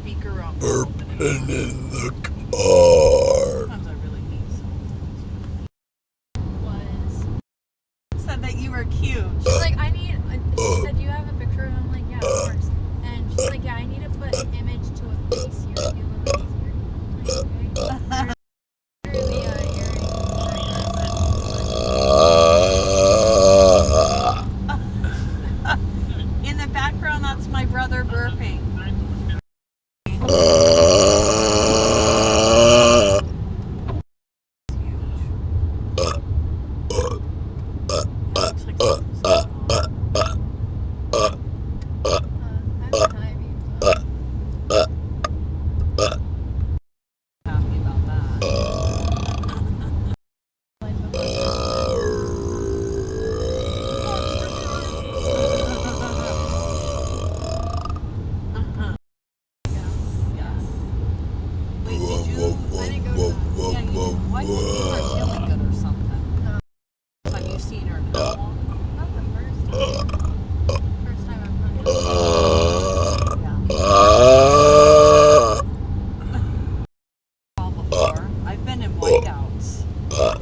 speaker on. Burping in the car. Sometimes I really need someone. Said that you were cute. She's like, I need. She said, do you have a picture? And I'm like, yeah, of course. And she's like, yeah, I need to put an image to a face here to be a little easier. I'm like, okay. In the background, that's my brother burping. I've been in whiteouts.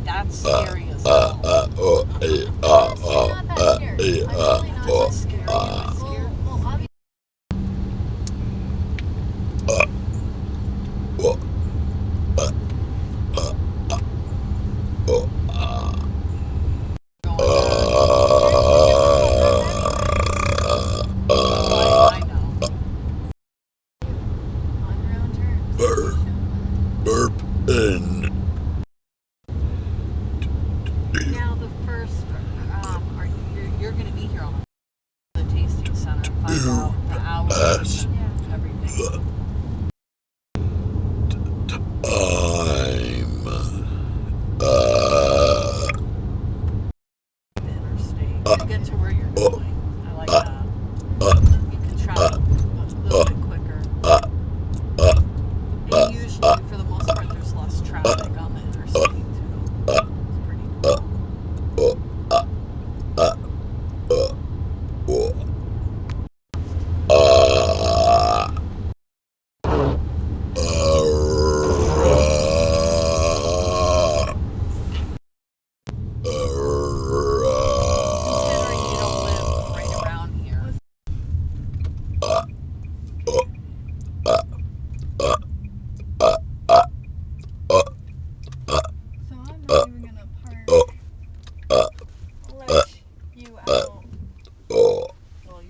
That's scary as hell. Honestly, not that scary. I'm really not that scary. Well, obviously. I know. On your own terms. Burp in. Now the first, you're going to be here on the tasting center and find out the hours and everything.